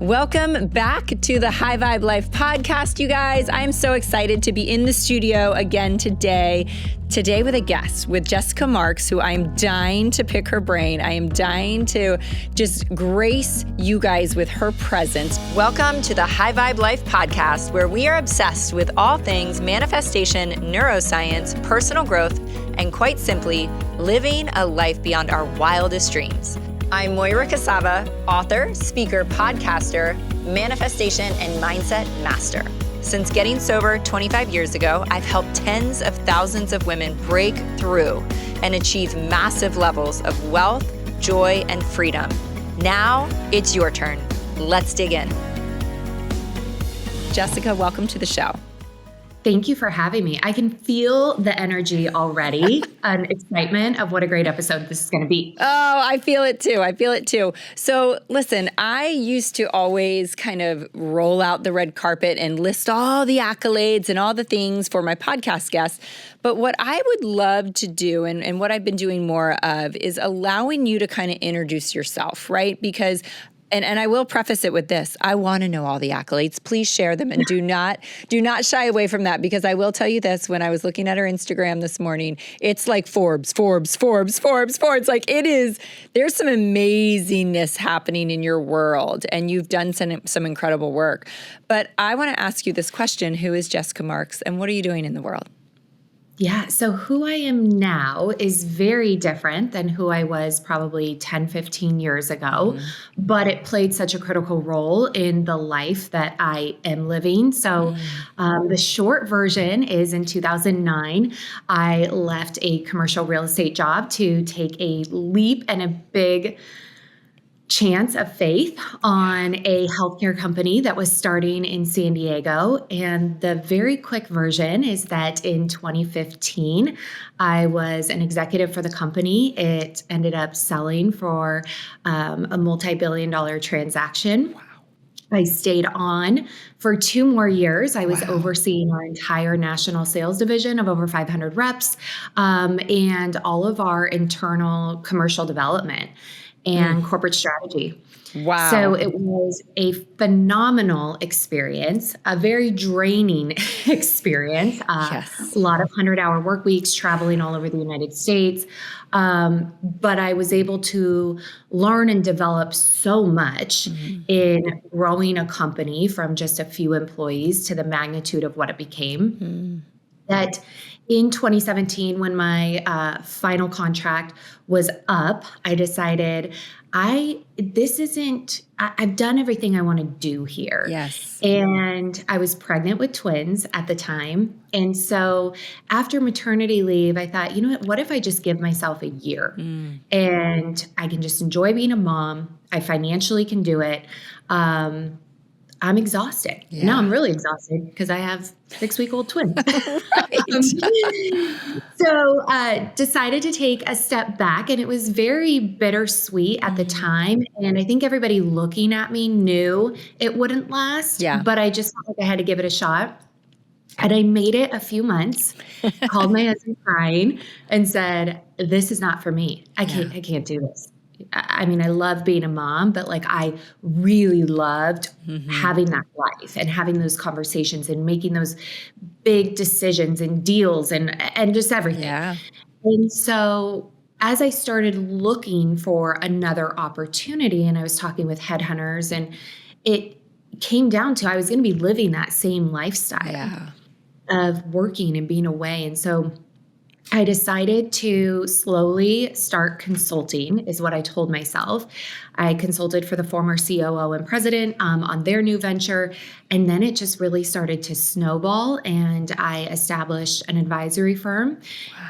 Welcome back to the High Vibe Life podcast, you guys. I'm so excited to be in the studio again today with a guest, with Jessica Marx, who I'm dying to pick her brain. I am dying to just grace you guys with her presence. Welcome to the High Vibe Life podcast, where we are obsessed with all things manifestation, neuroscience, personal growth, and quite simply, living a life beyond our wildest dreams. I'm Moira, author, speaker, podcaster, manifestation, and mindset master. Since getting sober 25 years ago, I've helped tens of thousands of women break through and achieve massive levels of wealth, joy, and freedom. Now it's your turn. Let's dig in. Jessica, welcome to the show. Thank you for having me. I can feel the energy already and excitement of what a great episode this is going to be. Oh, I feel it too. So listen, I used to always kind of roll out the red carpet and list all the accolades and all the things for my podcast guests. But what I would love to do, and what I've been doing more of, is allowing you to kind of introduce yourself, right? Because And I will preface it with this. I want to know all the accolades. Please share them, and do not shy away from that, because I will tell you this. When I was looking at her Instagram this morning, it's like Forbes. Like it is, there's some amazingness happening in your world, and you've done some incredible work. But I want to ask you this question. Who is Jessica Marx, and what are you doing in the world? Yeah. So who I am now is very different than who I was probably 10, 15 years ago, but it played such a critical role in the life that I am living. So the short version is, in 2009, I left a commercial real estate job to take a leap and a big chance of faith on a healthcare company that was starting in San Diego. And the very quick version is that in 2015, I was an executive for the company. It ended up selling for a multi-billion-dollar transaction. Wow. I stayed on for 2 more years. I was overseeing our entire national sales division of over 500 reps, and all of our internal commercial development and corporate strategy. Wow. So it was a phenomenal experience, a very draining experience, a lot of 100-hour work weeks, traveling all over the United States. But I was able to learn and develop so much in growing a company from just a few employees to the magnitude of what it became. That in 2017, when my final contract was up, I decided I've done everything I want to do here. Yes. And I was pregnant with twins at the time. And so after maternity leave, I thought, you know what if I just give myself a year and I can just enjoy being a mom. I financially can do it. I'm exhausted. Yeah. Now I'm really exhausted because I have 6-week-old twins. So decided to take a step back, and it was very bittersweet at the time. And I think everybody looking at me knew it wouldn't last, but I just felt like I had to give it a shot. And I made it a few months, called my husband crying and said, this is not for me. I can't do this. I mean, I love being a mom, but like I really loved having that life and having those conversations and making those big decisions and deals and just everything. Yeah. And so as I started looking for another opportunity, and I was talking with headhunters, and it came down to I was going to be living that same lifestyle of working and being away. And so I decided to slowly start consulting, is what I told myself. I consulted for the former COO and president on their new venture. And then it just really started to snowball. And I established an advisory firm.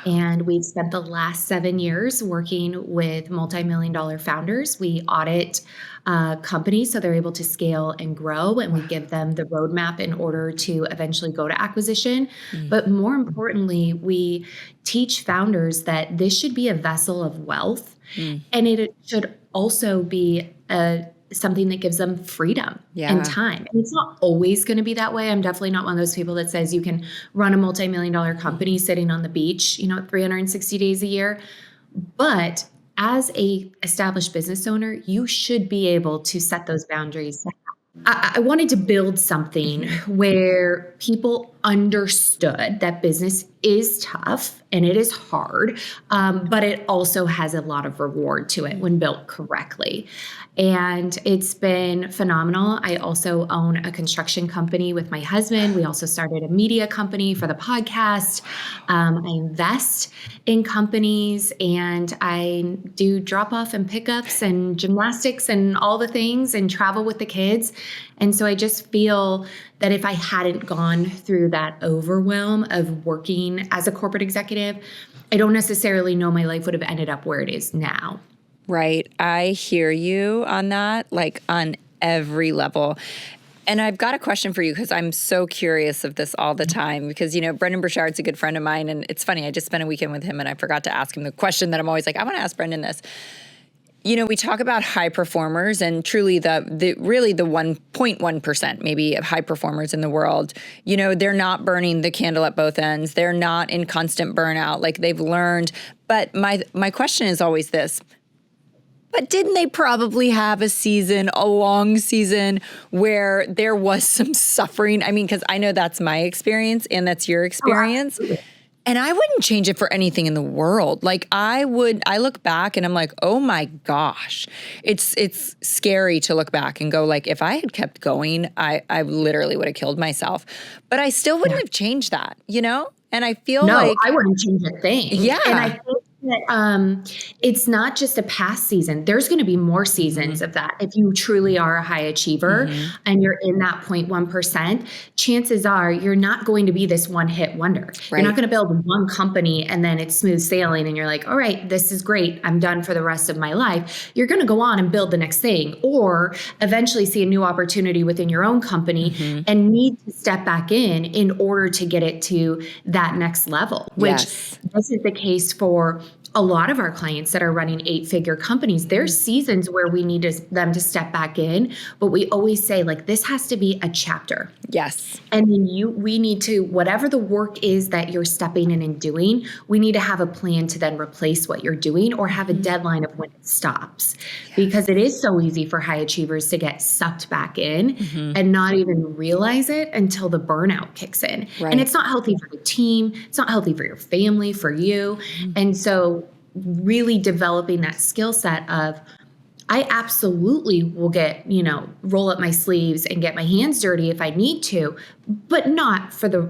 Wow. And we've spent the last 7 years working with multi-million-dollar founders. We audit companies so they're able to scale and grow, and we give them the roadmap in order to eventually go to acquisition. But more importantly, we teach founders that this should be a vessel of wealth, and it should also be something that gives them freedom and time. And it's not always going to be that way. I'm definitely not one of those people that says you can run a multi-million-dollar company sitting on the beach, 360 days a year. But as a established business owner, you should be able to set those boundaries I wanted to build something where people understood that business is tough and it is hard, but it also has a lot of reward to it when built correctly. And it's been phenomenal. I also own a construction company with my husband. We also started a media company for the podcast. I invest in companies and I do drop off and pickups and gymnastics and all the things and travel with the kids. And so I just feel that if I hadn't gone through that overwhelm of working as a corporate executive, I don't necessarily know my life would have ended up where it is now. Right. I hear you on that, like on every level. And I've got a question for you because I'm so curious of this all the time because, Brendan Burchard's a good friend of mine. And it's funny, I just spent a weekend with him and I forgot to ask him the question that I'm always like, I want to ask Brendan this. We talk about high performers and truly the really the 1.1% maybe of high performers in the world. They're not burning the candle at both ends. They're not in constant burnout. Like they've learned. But my question is always this. But didn't they probably have a long season where there was some suffering? I mean, because I know that's my experience and that's your experience. Oh, and I wouldn't change it for anything in the world. Like I look back and I'm like, oh my gosh, it's scary to look back and go like, if I had kept going, I literally would have killed myself. But I still wouldn't have changed that, And I feel like I wouldn't change a thing. Yeah. And I think that it's not just a past season. There's going to be more seasons of that. If you truly are a high achiever and you're in that 0.1%, chances are you're not going to be this one hit wonder. Right. You're not going to build one company and then it's smooth sailing and you're like, all right, this is great. I'm done for the rest of my life. You're going to go on and build the next thing or eventually see a new opportunity within your own company and need to step back in order to get it to that next level, which this is the case for a lot of our clients that are running 8-figure companies. There's seasons where we need them to step back in, but we always say like, this has to be a chapter. Yes. And then we need to, whatever the work is that you're stepping in and doing, we need to have a plan to then replace what you're doing or have a deadline of when it stops. Because it is so easy for high achievers to get sucked back in and not even realize it until the burnout kicks in. Right. And it's not healthy for the team. It's not healthy for your family, for you. And so really developing that skill set of, I absolutely will get, roll up my sleeves and get my hands dirty if I need to, but not for the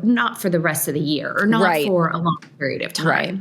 rest of the year or not for a long period of time. Right.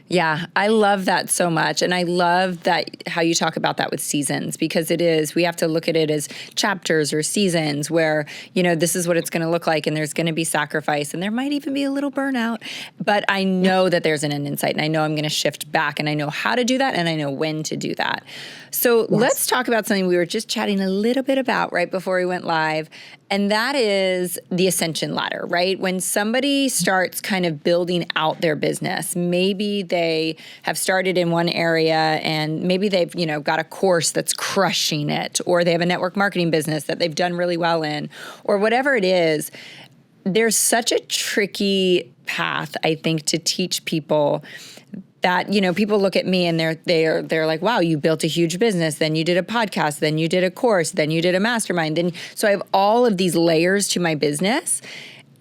Yeah, I love that so much. And I love that how you talk about that with seasons, because we have to look at it as chapters or seasons where, this is what it's going to look like and there's going to be sacrifice and there might even be a little burnout. But I know that there's an end in sight and I know I'm going to shift back and I know how to do that and I know when to do that. So let's talk about something we were just chatting a little bit about right before we went live. And that is the ascension ladder, right? When somebody starts kind of building out their business, maybe they have started in one area and maybe they've, got a course that's crushing it, or they have a network marketing business that they've done really well in, or whatever it is. There's such a tricky path, I think, to teach people that, people look at me and they're like, wow, you built a huge business, then you did a podcast, then you did a course, then you did a mastermind. So I have all of these layers to my business.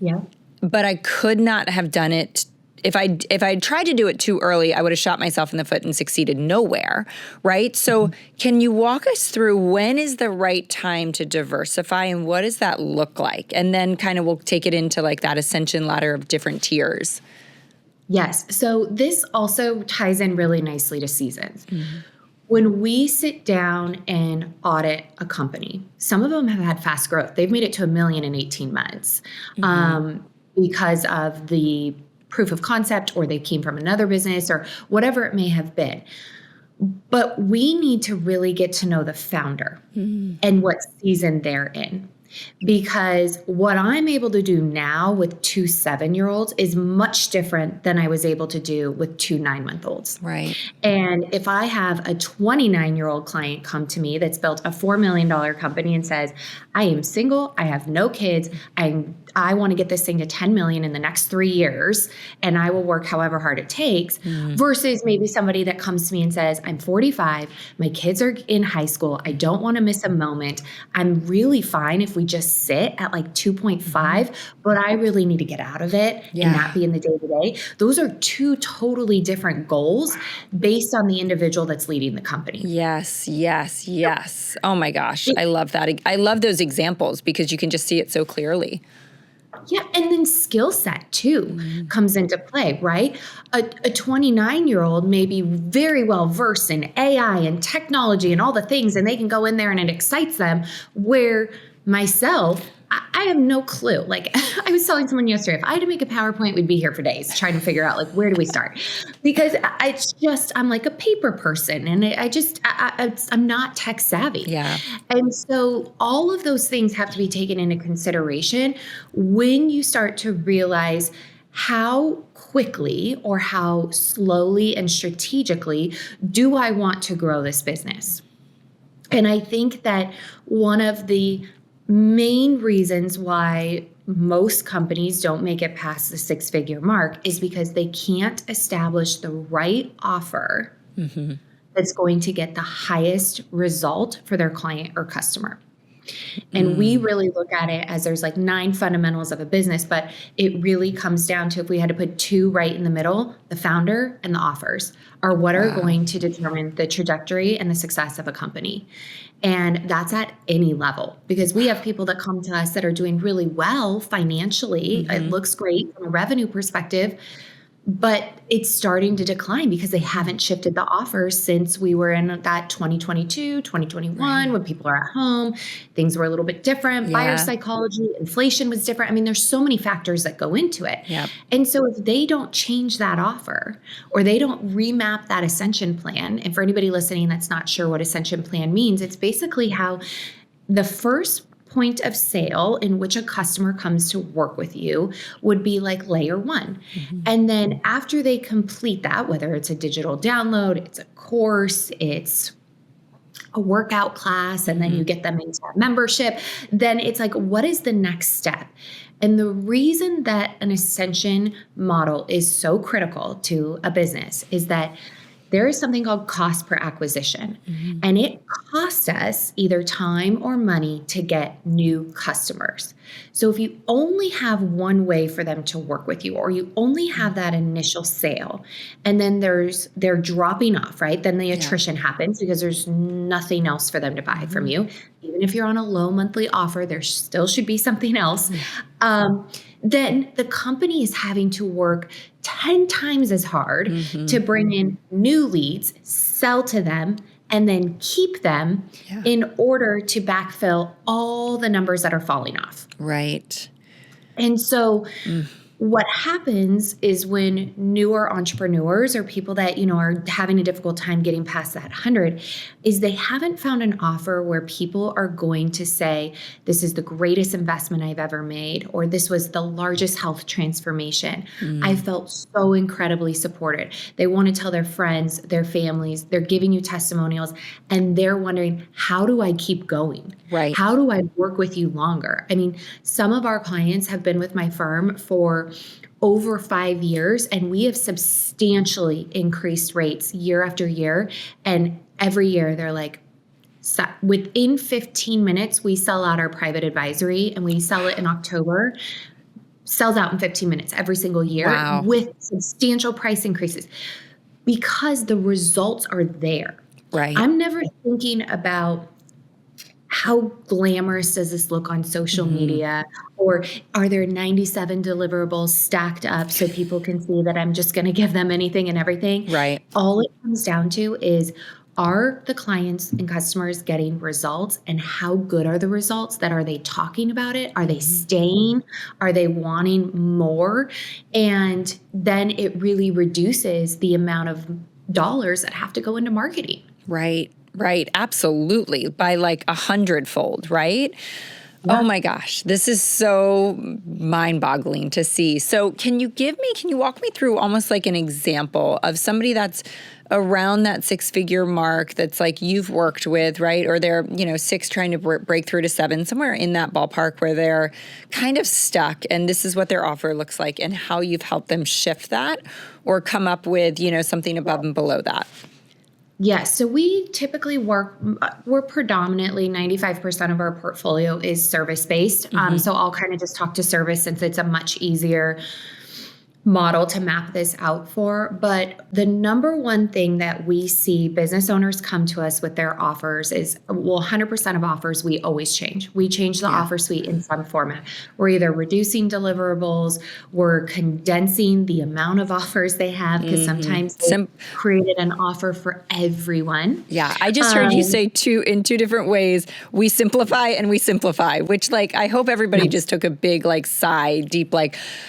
Yeah. But I could not have done it. If I tried to do it too early, I would have shot myself in the foot and succeeded nowhere, right? So can you walk us through when is the right time to diversify and what does that look like? And then kind of we'll take it into like that ascension ladder of different tiers. Yes. So this also ties in really nicely to seasons. When we sit down and audit a company, some of them have had fast growth. They've made it to $1 million in 18 months because of the proof of concept, or they came from another business or whatever it may have been. But we need to really get to know the founder and what season they're in. because what I'm able to do now with 2 7-year-olds is much different than I was able to do with 2 9-month-olds. Right. And if I have a 29-year-old client come to me that's built a $4 million company and says, I am single, I have no kids, I want to get this thing to 10 million in the next 3 years, and I will work however hard it takes, versus maybe somebody that comes to me and says, I'm 45, my kids are in high school, I don't want to miss a moment, I'm really fine if we just sit at like 2.5, but I really need to get out of it and not be in the day-to-day. Those are 2 totally different goals based on the individual that's leading the company. Yes. Oh my gosh. I love that. I love those examples because you can just see it so clearly. Yeah. And then skill set too comes into play, right? A 29-year-old may be very well versed in AI and technology and all the things, and they can go in there and it excites them, where myself, I have no clue. Like I was telling someone yesterday, if I had to make a PowerPoint, we'd be here for days trying to figure out like, where do we start? Because I'm like a paper person, and I'm not tech savvy. Yeah. And so all of those things have to be taken into consideration when you start to realize how quickly or how slowly and strategically do I want to grow this business? And I think that one of the main reasons why most companies don't make it past the 6-figure mark is because they can't establish the right offer that's going to get the highest result for their client or customer. And we really look at it as there's like 9 fundamentals of a business, but it really comes down to, if we had to put 2 right in the middle, the founder and the offers are what are going to determine the trajectory and the success of a company. And that's at any level, because we have people that come to us that are doing really well financially. It looks great from a revenue perspective, but it's starting to decline because they haven't shifted the offers since we were in that 2022, 2021, when people are at home, things were a little bit different. Buyer psychology, inflation was different. I mean, there's so many factors that go into it. Yep. And so if they don't change that offer, or they don't remap that ascension plan, and for anybody listening that's not sure what ascension plan means, it's basically how the first point of sale in which a customer comes to work with you would be like layer 1. And then after they complete that, whether it's a digital download, it's a course, it's a workout class, and then you get them into a membership, then it's like, what is the next step? And the reason that an ascension model is so critical to a business is that there is something called cost per acquisition, and it costs us either time or money to get new customers. So if you only have one way for them to work with you, or you only have that initial sale, and then they're dropping off, right? Then the attrition happens because there's nothing else for them to buy from you. Even if you're on a low monthly offer, there still should be something else. Then the company is having to work 10 times as hard to bring in new leads, sell to them, and then keep them in order to backfill all the numbers that are falling off. Right. And so what happens is when newer entrepreneurs or people that, are having a difficult time getting past that 100, is they haven't found an offer where people are going to say, this is the greatest investment I've ever made, or this was the largest health transformation. I felt so incredibly supported. They want to tell their friends, their families, they're giving you testimonials, and they're wondering, how do I keep going? Right. How do I work with you longer? I mean, some of our clients have been with my firm for over 5 years, and we have substantially increased rates year after year. And every year they're like, within 15 minutes, we sell out our private advisory, and we sell it in October. Sells out in 15 minutes every single year with substantial price increases because the results are there. Right. I'm never thinking about how glamorous does this look on social media, or are there 97 deliverables stacked up so people can see that I'm just going to give them anything and everything? Right. All it comes down to is, are the clients and customers getting results, and how good are the results? That are they talking about it? Are they staying? Are they wanting more? And then it really reduces the amount of dollars that have to go into marketing. Right. Right. Absolutely. By like 100-fold. Right. Oh my gosh, this is so mind-boggling to see. So can you walk me through almost like an example of somebody that's around that six-figure mark that's like you've worked with, right? Or they're, six trying to break through to seven, somewhere in that ballpark where they're kind of stuck and this is what their offer looks like and how you've helped them shift that or come up with, something above and below that. Yes. So we typically we're predominantly 95% of our portfolio is service-based. So I'll kind of just talk to service since it's a much easier model to map this out for. But the number one thing that we see business owners come to us with their offers is, 100% of offers we always change. We change the offer suite in some format. We're either reducing deliverables, we're condensing the amount of offers they have because sometimes they created an offer for everyone. Yeah, I just heard you say in two different ways. We simplify and we simplify, which I hope everybody just took a big deep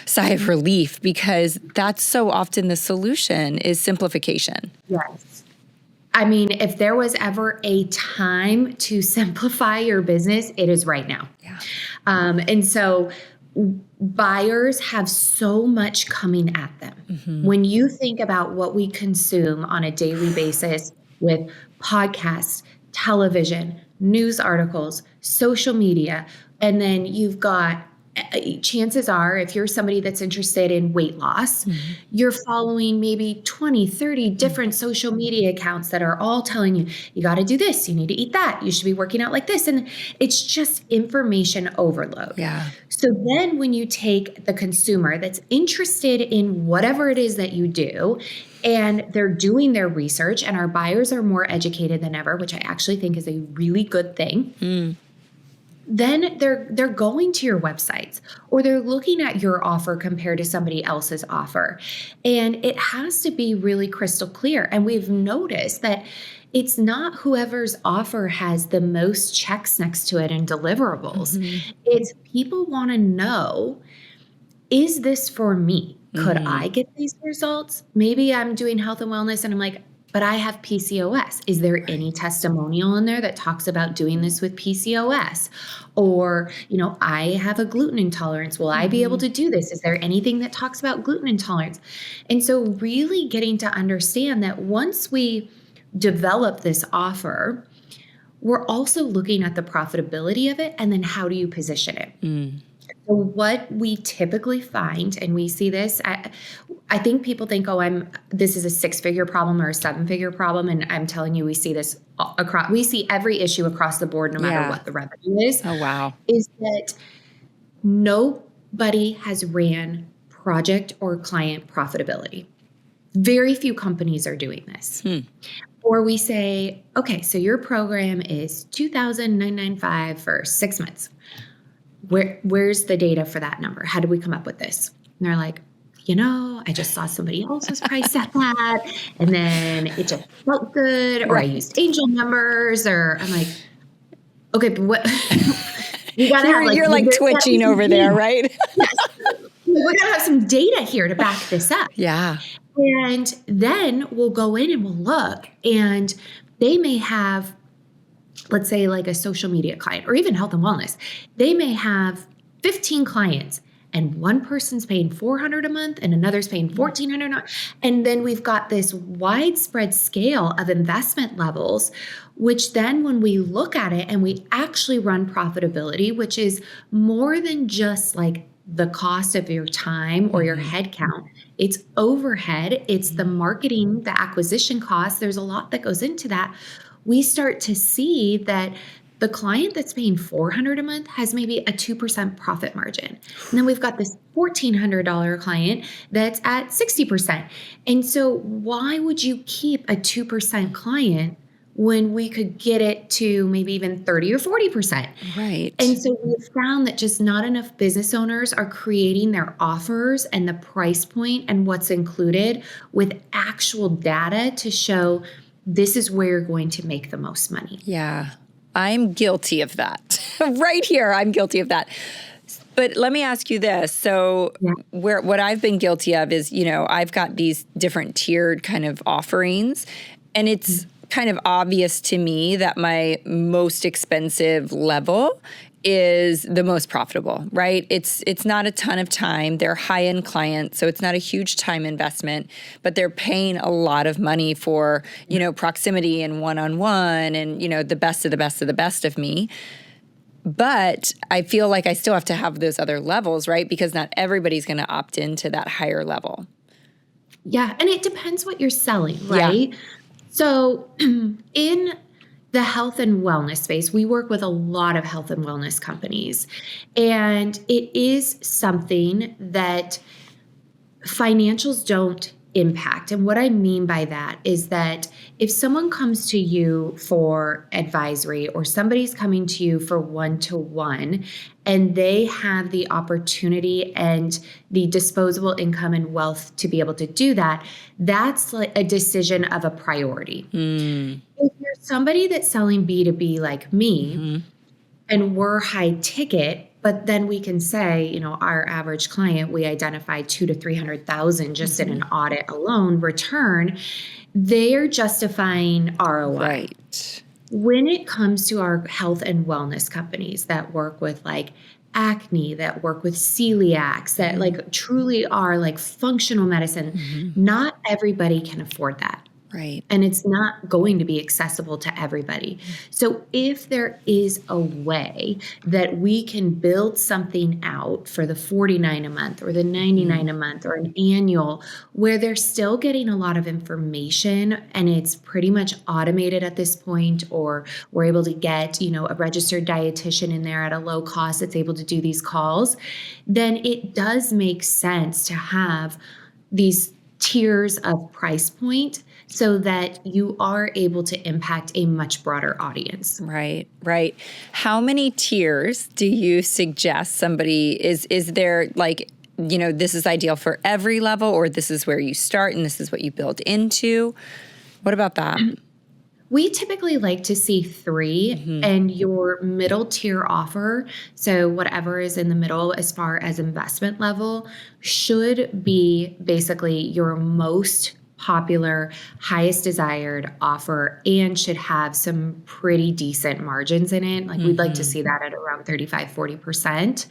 sigh of relief because that's so often the solution is simplification. Yes. I mean, if there was ever a time to simplify your business, it is right now. Yeah. And so buyers have so much coming at them. When you think about what we consume on a daily basis with podcasts, television, news articles, social media, and then you've got chances are, if you're somebody that's interested in weight loss, you're following maybe 20, 30 different social media accounts that are all telling you, you got to do this, you need to eat that, you should be working out like this. And it's just information overload. Yeah. So then when you take the consumer that's interested in whatever it is that you do, and they're doing their research, and our buyers are more educated than ever, which I actually think is a really good thing. Then they're going to your websites or they're looking at your offer compared to somebody else's offer. And it has to be really crystal clear. And we've noticed that it's not whoever's offer has the most checks next to it and deliverables. It's people want to know, is this for me? Could I get these results? Maybe I'm doing health and wellness and I'm like, but I have PCOS. Is there any testimonial in there that talks about doing this with PCOS? Or, I have a gluten intolerance. Will I be able to do this? Is there anything that talks about gluten intolerance? And so really getting to understand that once we develop this offer, we're also looking at the profitability of it and then how do you position it? So what we typically find, and we see this, I think people think, this is a six-figure problem or a seven-figure problem. And I'm telling you, we see this we see every issue across the board, no matter what the revenue is. Oh, wow. Is that nobody has ran project or client profitability. Very few companies are doing this. Or we say, okay, so your program is $2,995 for 6 months. Where's the data for that number? How did we come up with this? And they're like, I just saw somebody else's price at that. And then it just felt good. Or I used angel numbers. Or I'm like, okay, but what? You gotta you're twitching over there, right? Yes. We gotta have some data here to back this up. Yeah. And then we'll go in and we'll look. And they may have, let's say a social media client or even health and wellness, they may have 15 clients and one person's paying $400 a month and another's paying $1,400 a month. And then we've got this widespread scale of investment levels, which then when we look at it and we actually run profitability, which is more than just the cost of your time or your head count, it's overhead, it's the marketing, the acquisition costs. There's a lot that goes into that. We start to see that the client that's paying $400 a month has maybe a 2% profit margin. And then we've got this $1,400 client that's at 60%. And so why would you keep a 2% client when we could get it to maybe even 30 or 40%? Right. And so we've found that just not enough business owners are creating their offers and the price point and what's included with actual data to show this is where you're going to make the most money. Yeah, I'm guilty of that. Right here, I'm guilty of that. But let me ask you this. So what I've been guilty of is, I've got these different tiered kind of offerings, and it's kind of obvious to me that my most expensive level is the most profitable, right? It's not a ton of time. They're high-end clients, so it's not a huge time investment, but they're paying a lot of money for, proximity and one-on-one and, the best of the best of the best of me. But I feel like I still have to have those other levels, right? Because not everybody's going to opt into that higher level. Yeah, and it depends what you're selling, right? Yeah. So in the health and wellness space, we work with a lot of health and wellness companies, and it is something that financials don't impact. And what I mean by that is that if someone comes to you for advisory or somebody's coming to you for one-to-one and they have the opportunity and the disposable income and wealth to be able to do that, that's like a decision of a priority. If you're somebody that's selling B2B like me, and we're high ticket, but then we can say, our average client, we identify 200,000 to 300,000 just in an audit alone return. They're justifying ROI. Right. When it comes to our health and wellness companies that work with like acne, that work with celiacs, that like truly are like functional medicine, not everybody can afford that. Right. And it's not going to be accessible to everybody. So if there is a way that we can build something out for the $49 a month or the $99 a month or an annual where they're still getting a lot of information and it's pretty much automated at this point, or we're able to get, a registered dietitian in there at a low cost that's able to do these calls, then it does make sense to have these tiers of price point so that you are able to impact a much broader audience. Right, right. How many tiers do you suggest somebody is there like, this is ideal for every level, or this is where you start and this is what you build into? What about that? We typically like to see 3 and your middle tier offer, so whatever is in the middle as far as investment level, should be basically your most popular, highest desired offer and should have some pretty decent margins in it. Like we'd like to see that at around 35-40%.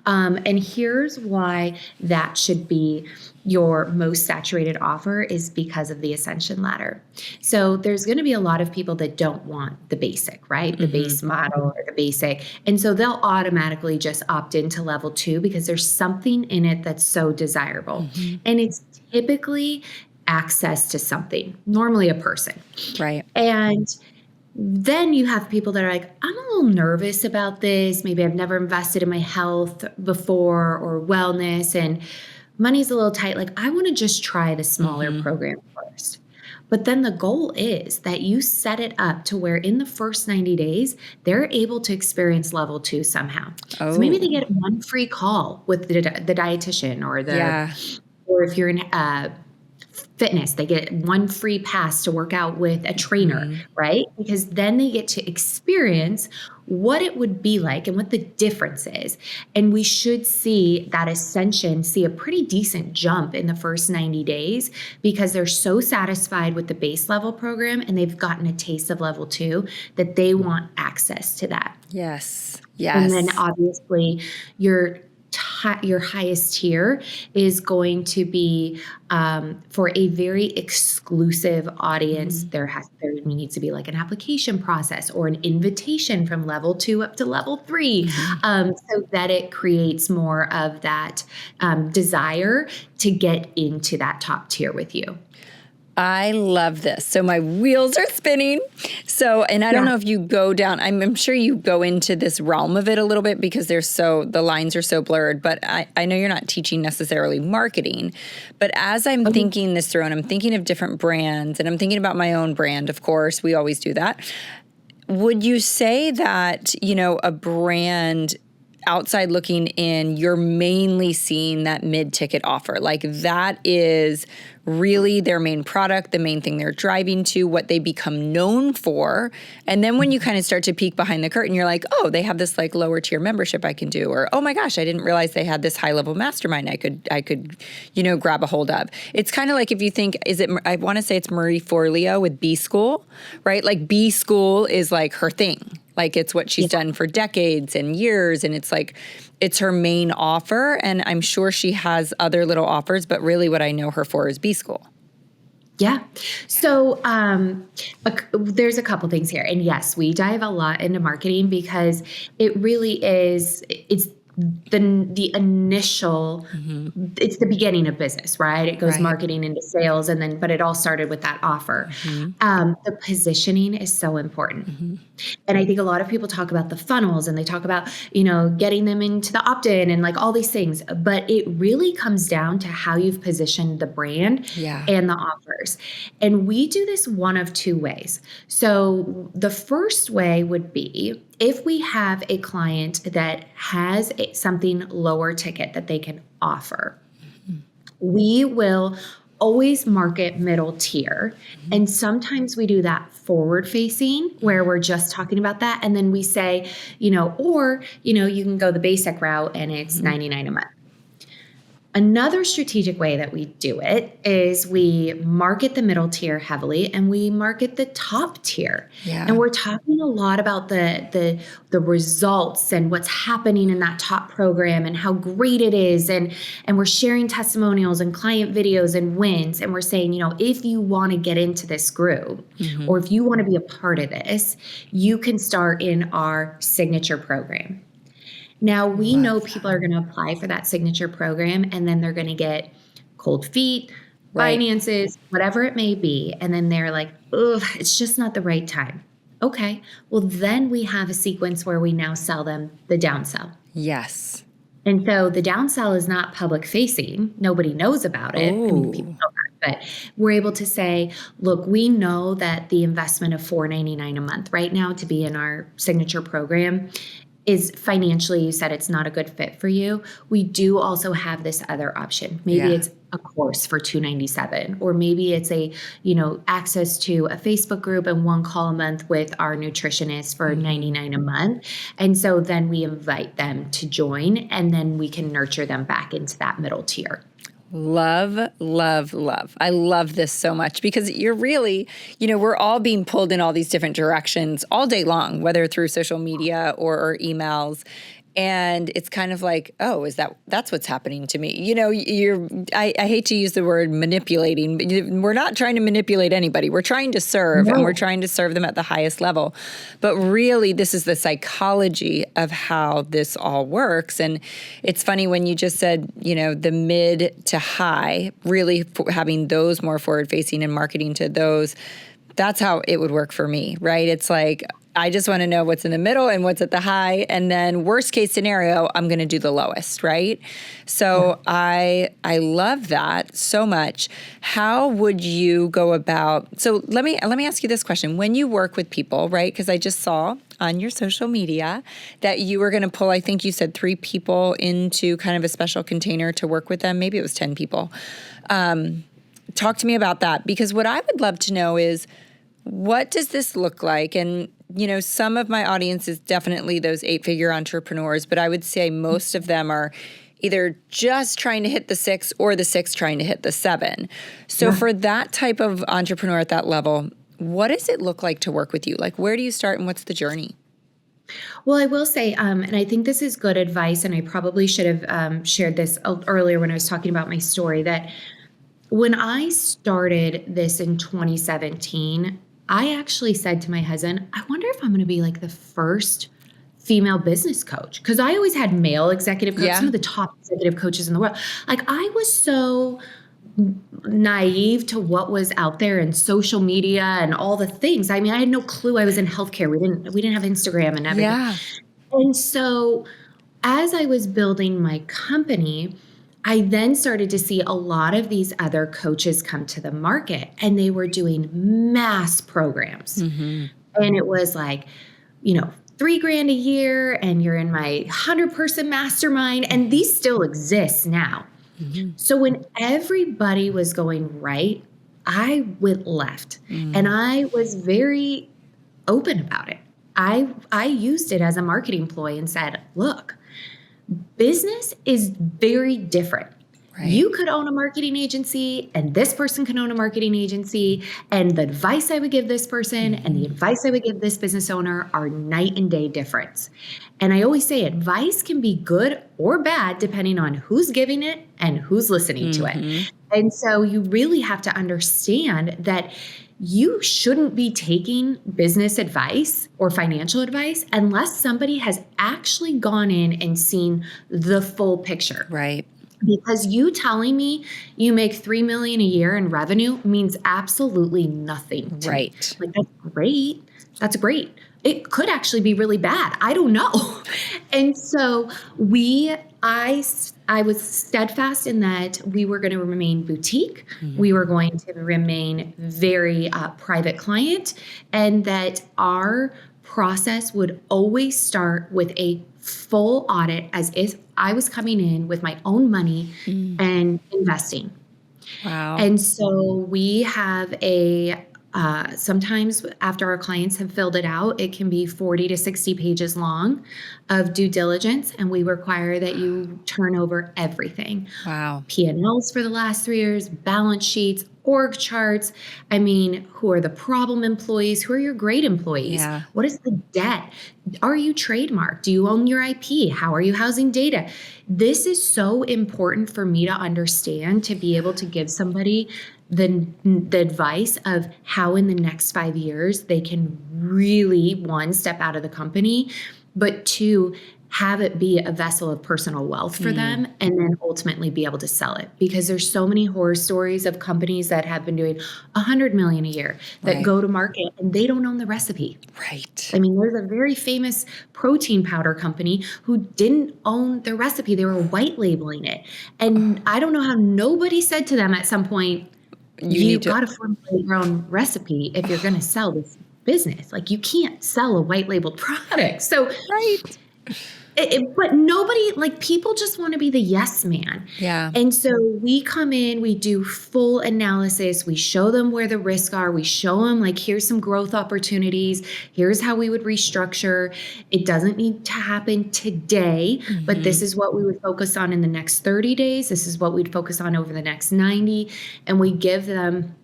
And here's why that should be your most saturated offer is because of the ascension ladder. So there's going to be a lot of people that don't want the basic, right? The base model or the basic. And so they'll automatically just opt into level 2 because there's something in it that's so desirable. And it's typically access to something, normally a person. Right. And then you have people that are like, I'm a little nervous about this. Maybe I've never invested in my health before or wellness and money's a little tight. Like I want to just try the smaller program first. But then the goal is that you set it up to where in the first 90 days, they're able to experience level 2 somehow. So maybe they get one free call with the dietitian or if you're in fitness, they get one free pass to work out with a trainer, right? Because then they get to experience what it would be like and what the difference is. And we should see that ascension, see a pretty decent jump in the first 90 days because they're so satisfied with the base level program and they've gotten a taste of level 2 that they want access to that. Yes. And then obviously your highest tier is going to be for a very exclusive audience. There needs to be like an application process or an invitation from level 2 up to level 3 so that it creates more of that desire to get into that top tier with you. I love this. So my wheels are spinning. So, and I don't know if you go down, I'm sure you go into this realm of it a little bit because the lines are so blurred, but I know you're not teaching necessarily marketing, but as I'm thinking this through and I'm thinking of different brands and I'm thinking about my own brand, of course, we always do that. Would you say that, a brand outside looking in, you're mainly seeing that mid-ticket offer? Like that is really their main product, the main thing they're driving to, what they become known for. And then when you kind of start to peek behind the curtain, you're like, oh, they have this like lower tier membership I can do, or oh my gosh, I didn't realize they had this high level mastermind I could grab a hold of. It's kind of like if you think, I want to say it's Marie Forleo with B School, right? Like B School is like her thing. Like it's what she's done for decades and years. And it's like, it's her main offer. And I'm sure she has other little offers, but really what I know her for is B School. Yeah. So there's a couple things here. And yes, we dive a lot into marketing because it really is, it's the initial, it's the beginning of business, right? It goes marketing into sales but it all started with that offer. The positioning is so important. And I think a lot of people talk about the funnels and they talk about, getting them into the opt-in and like all these things, but it really comes down to how you've positioned the brand and the offers. And we do this one of two ways. So the first way would be if we have a client that has something lower ticket that they can offer, we will always market middle tier. And sometimes we do that forward facing where we're just talking about that. And then we say, you can go the basic route and it's $99 a month. Another strategic way that we do it is we market the middle tier heavily and we market the top tier. Yeah. And we're talking a lot about the results and what's happening in that top program and how great it is. And we're sharing testimonials and client videos and wins. And we're saying, if you want to get into this group or if you want to be a part of this, you can start in our signature program. Now, we know people are going to apply for that signature program and then they're going to get cold feet, finances, whatever it may be. And then they're like, ugh, it's just not the right time. Okay. Well, then we have a sequence where we now sell them the downsell. Yes. And so the downsell is not public facing. Nobody knows about it. I mean, people know that, but we're able to say, look, we know that the investment of $4.99 a month right now to be in our signature program is financially, you said it's not a good fit for you. We do also have this other option. Maybe it's a course for $297, or maybe it's access to a Facebook group and one call a month with our nutritionist for $99 a month. And so then we invite them to join and then we can nurture them back into that middle tier. Love, love, love. I love this so much because you're really, we're all being pulled in all these different directions all day long, whether through social media or emails. And it's kind of like, oh, that's what's happening to me. I hate to use the word manipulating, but we're not trying to manipulate anybody. We're trying to serve and we're trying to serve them at the highest level. But really, this is the psychology of how this all works. And it's funny when you just said, the mid to high, really having those more forward facing and marketing to those. That's how it would work for me, right? It's like, I just want to know what's in the middle and what's at the high. And then worst case scenario, I'm going to do the lowest, right? So I love that so much. How would you go about, so let me ask you this question. When you work with people, right? Because I just saw on your social media that you were going to pull, I think you said 3 people into kind of a special container to work with them. Maybe it was 10 people. Talk to me about that, because what I would love to know is, what does this look like? And, some of my audience is definitely those 8-figure entrepreneurs, but I would say most of them are either just trying to hit the 6 or the 6 trying to hit the 7. So for that type of entrepreneur at that level, what does it look like to work with you? Like, where do you start and what's the journey? Well, I will say, and I think this is good advice, and I probably should have shared this earlier when I was talking about my story, that when I started this in 2017, I actually said to my husband, I wonder if I'm going to be like the first female business coach. Because I always had male executive coaches, some of the top executive coaches in the world. Like, I was so naive to what was out there in social media and all the things. I mean, I had no clue. I was in healthcare. We didn't have Instagram and everything. Yeah. And so as I was building my company, I then started to see a lot of these other coaches come to the market, and they were doing mass programs. And it was like, $3,000 a year, and you're in my 100-person mastermind. And these still exist now. So when everybody was going right, I went left, and I was very open about it. I used it as a marketing ploy and said, look, business is very different. You could own a marketing agency and this person can own a marketing agency. And the advice I would give this person and the advice I would give this business owner are night and day difference. And I always say advice can be good or bad depending on who's giving it and who's listening to it. And so you really have to understand that you shouldn't be taking business advice or financial advice unless somebody has actually gone in and seen the full picture. Right. Because you telling me you make $3 million a year in revenue means absolutely nothing to me. Like, that's great. That's great. It could actually be really bad. I don't know. And so I was steadfast in that we were going to remain boutique. We were going to remain very private client, and that our process would always start with a full audit as if I was coming in with my own money and investing. Wow. And so we have sometimes after our clients have filled it out, it can be 40 to 60 pages long of due diligence. And we require that you turn over everything. Wow. P&Ls for the last 3 years, balance sheets, org charts. I mean, who are the problem employees? Who are your great employees? Yeah. What is the debt? Are you trademarked? Do you own your IP? How are you housing data? This is so important for me to understand, to be able to give somebody the advice of how in the next 5 years they can really, one, step out of the company, but two, have it be a vessel of personal wealth for them, and then ultimately be able to sell it. Because there's so many horror stories of companies that have been doing $100 million a year that go to market and they don't own the recipe. Right. I mean, there's a very famous protein powder company who didn't own the recipe. They were white labeling it. And I don't know how nobody said to them at some point, you've got to formulate your own recipe if you're going to sell this business. Like, you can't sell a white labeled product. So, but nobody, like, people just want to be the yes man. Yeah. And so we come in, we do full analysis. We show them where the risks are. We show them, like, here's some growth opportunities. Here's how we would restructure. It doesn't need to happen today, but this is what we would focus on in the next 30 days. This is what we'd focus on over the next 90. And we give them,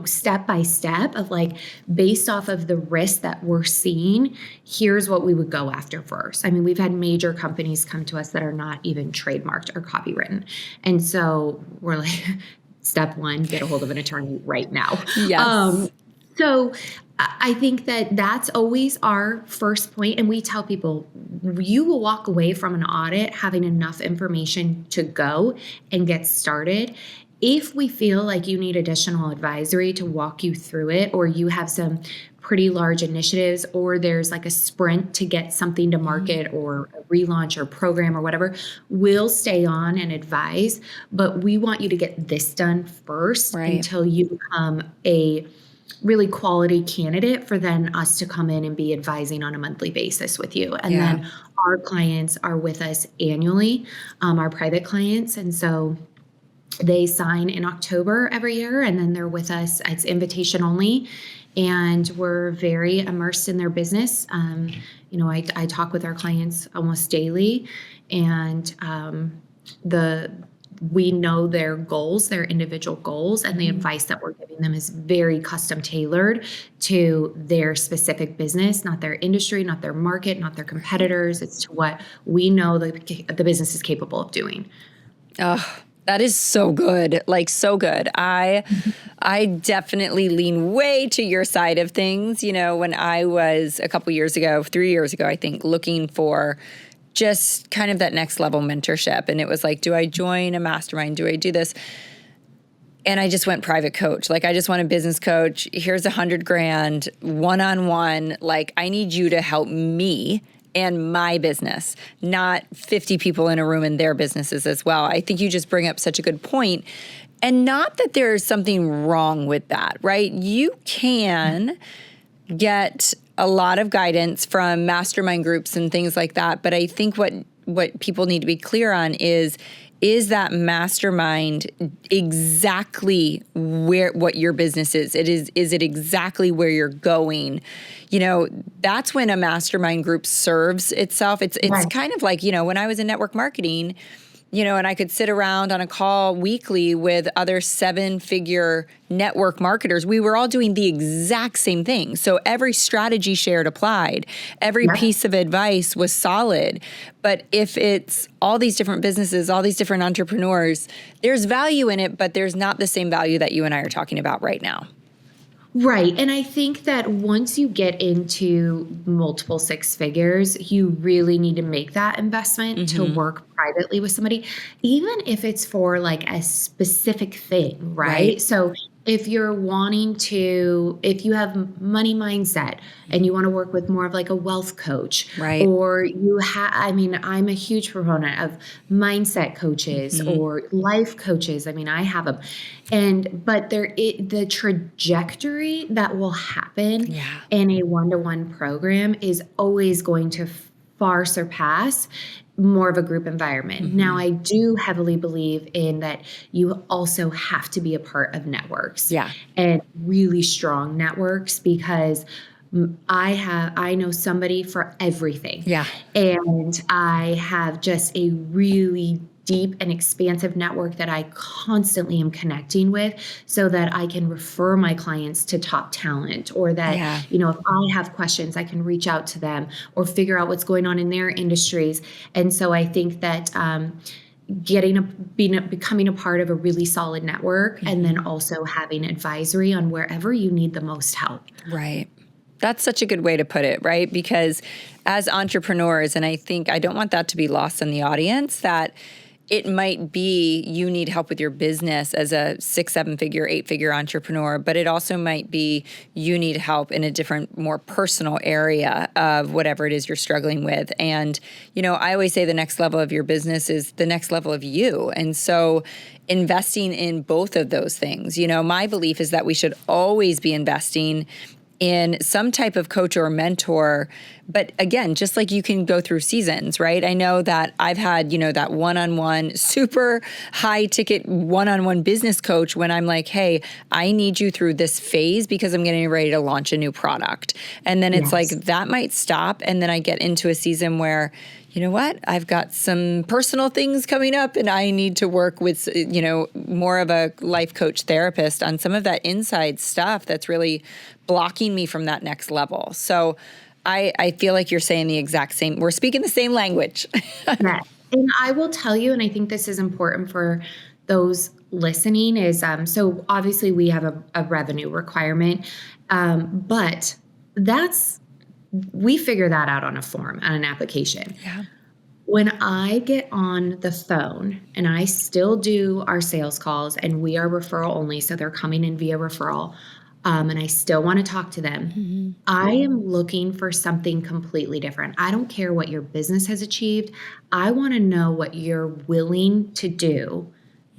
step by step of, like, based off of the risk that we're seeing, here's what we would go after first. I mean, we've had major companies come to us that are not even trademarked or copywritten. And so we're like, step one, get a hold of an attorney right now. Yes. So I think that that's always our first point. And we tell people, you will walk away from an audit having enough information to go and get started. If we feel like you need additional advisory to walk you through it, or you have some pretty large initiatives, or there's like a sprint to get something to market or a relaunch or program or whatever, we'll stay on and advise. But we want you to get this done first until you become a really quality candidate for then us to come in and be advising on a monthly basis with you. And then our clients are with us annually, our private clients. And so they sign in October every year, and then they're with us. It's invitation only, and we're very immersed in their business. I talk with our clients almost daily, and we know their goals, their individual goals, and the advice that we're giving them is very custom tailored to their specific business, not their industry, not their market, not their competitors. It's to what we know the business is capable of doing. Oh, that is so good. Like, so good. I definitely lean way to your side of things. When I was a couple years ago, 3 years ago, I think, looking for just kind of that next level mentorship. And it was like, do I join a mastermind? Do I do this? And I just went private coach. Like, I just want a business coach. Here's $100,000, one-on-one. Like, I need you to help me and my business, not 50 people in a room and their businesses as well. I think you just bring up such a good point. And not that there's something wrong with that, right? You can get a lot of guidance from mastermind groups and things like that. But I think what people need to be clear on is that mastermind exactly what your business is? Is it exactly where you're going? That's when a mastermind group serves itself. It's kind of like, when I was in network marketing, and I could sit around on a call weekly with other 7-figure network marketers. We were all doing the exact same thing. So every strategy shared applied. Every piece of advice was solid. But if it's all these different businesses, all these different entrepreneurs, there's value in it, but there's not the same value that you and I are talking about right now. Right. And I think that once you get into multiple 6 figures, you really need to make that investment to work privately with somebody, even if it's for like a specific thing, right? So if you're wanting to, if you have money mindset and you want to work with more of like a wealth coach, or you have, I mean, I'm a huge proponent of mindset coaches or life coaches. I mean, I have them. But the trajectory that will happen in a one-to-one program is always going to far surpass more of a group environment. Now, I do heavily believe in that you also have to be a part of networks and really strong networks, because I know somebody for everything. And I have just a really deep and expansive network that I constantly am connecting with, so that I can refer my clients to top talent, or that, if I have questions, I can reach out to them or figure out what's going on in their industries. And so I think that becoming a part of a really solid network, and then also having advisory on wherever you need the most help. Right. That's such a good way to put it, right? Because as entrepreneurs, and I think I don't want that to be lost on the audience, that it might be you need help with your business as a 6, 7-figure, 8-figure entrepreneur, but it also might be you need help in a different, more personal area of whatever it is you're struggling with. And, I always say the next level of your business is the next level of you. And so investing in both of those things, my belief is that we should always be investing in some type of coach or mentor. But again, just like you can go through seasons, right? I know that I've had, that one-on-one, super high ticket one-on-one business coach when I'm like, hey, I need you through this phase because I'm getting ready to launch a new product. And then it's like, that might stop. And then I get into a season where, you know what, I've got some personal things coming up and I need to work with, more of a life coach therapist on some of that inside stuff that's really blocking me from that next level. So I feel like you're saying the exact same, we're speaking the same language. And I will tell you, and I think this is important for those listening, is so obviously we have a revenue requirement, but we figure that out on a form, on an application. When I get on the phone, and I still do our sales calls, and we are referral only, so they're coming in via referral, and I still want to talk to them, I am looking for something completely different. I don't care what your business has achieved. I want to know what you're willing to do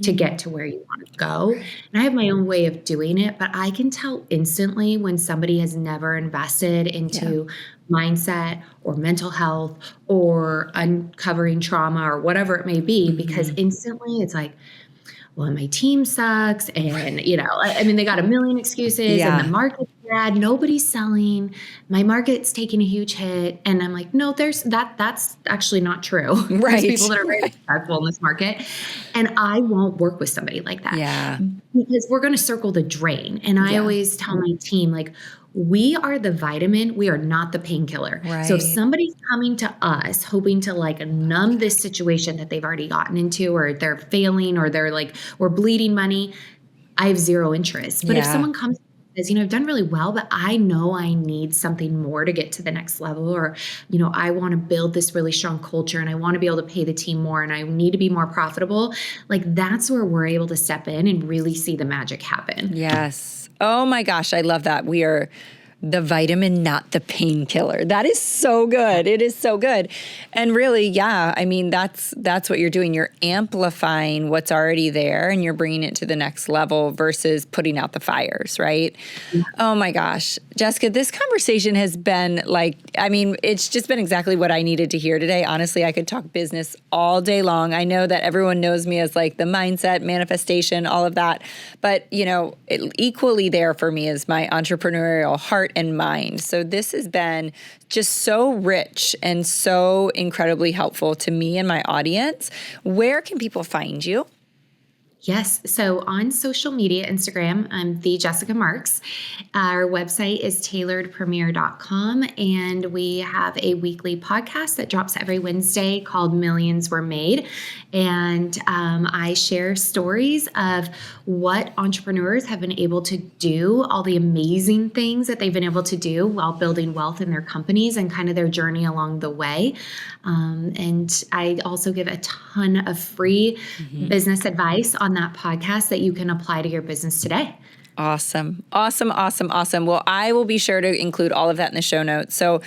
to get to where you want to go. And I have my own way of doing it, but I can tell instantly when somebody has never invested into mindset or mental health or uncovering trauma or whatever it may be, because instantly it's like, well, my team sucks. And, they got a million excuses and the market's bad. Nobody's selling. My market's taking a huge hit. And I'm like, no, that's actually not true. There's people that are very successful in this market. And I won't work with somebody like that because we're going to circle the drain. And I always tell my team, like, we are the vitamin. We are not the painkiller. So if somebody's coming to us hoping to like numb this situation that they've already gotten into, or they're failing, or they're like, we're bleeding money, I have zero interest. But if someone comes and says, I've done really well, but I know I need something more to get to the next level, or, I want to build this really strong culture and I want to be able to pay the team more and I need to be more profitable, like that's where we're able to step in and really see the magic happen. Yes. Oh my gosh, I love that. We are the vitamin, not the painkiller. That is so good. It is so good. And really, that's what you're doing. You're amplifying what's already there and you're bringing it to the next level versus putting out the fires, right? Oh my gosh. Jessica, this conversation has been it's just been exactly what I needed to hear today. Honestly, I could talk business all day long. I know that everyone knows me as like the mindset, manifestation, all of that. But, equally there for me is my entrepreneurial heart and mind. So this has been just so rich and so incredibly helpful to me and my audience. Where can people find you? Yes. So on social media, Instagram, I'm the Jessica Marx. Our website is tailoredpremier.com, and we have a weekly podcast that drops every Wednesday called Millions Were Made. And I share stories of what entrepreneurs have been able to do, all the amazing things that they've been able to do while building wealth in their companies and kind of their journey along the way. And I also give a ton of free business advice on that podcast that you can apply to your business today. Awesome. Well, I will be sure to include all of that in the show notes. So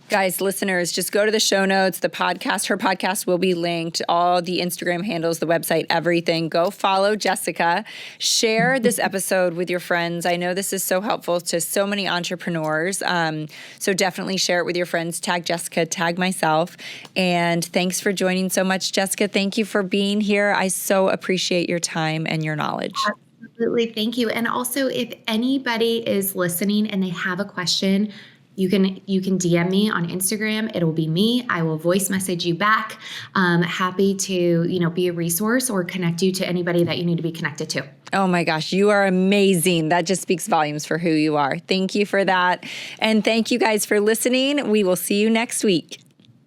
guys, listeners, just go to the show notes. The podcast, her podcast will be linked, all the Instagram handles, the website, everything. Go follow Jessica. Share this episode with your friends. I know this is so helpful to so many entrepreneurs. So definitely share it with your friends. Tag Jessica, tag myself. And thanks for joining so much, Jessica. Thank you for being here. I so appreciate your time and your knowledge. Absolutely. Thank you. And also, if anybody is listening and they have a question, you can DM me on Instagram. It'll be me. I will voice message you back. Happy to, be a resource or connect you to anybody that you need to be connected to. Oh my gosh, you are amazing. That just speaks volumes for who you are. Thank you for that. And thank you guys for listening. We will see you next week.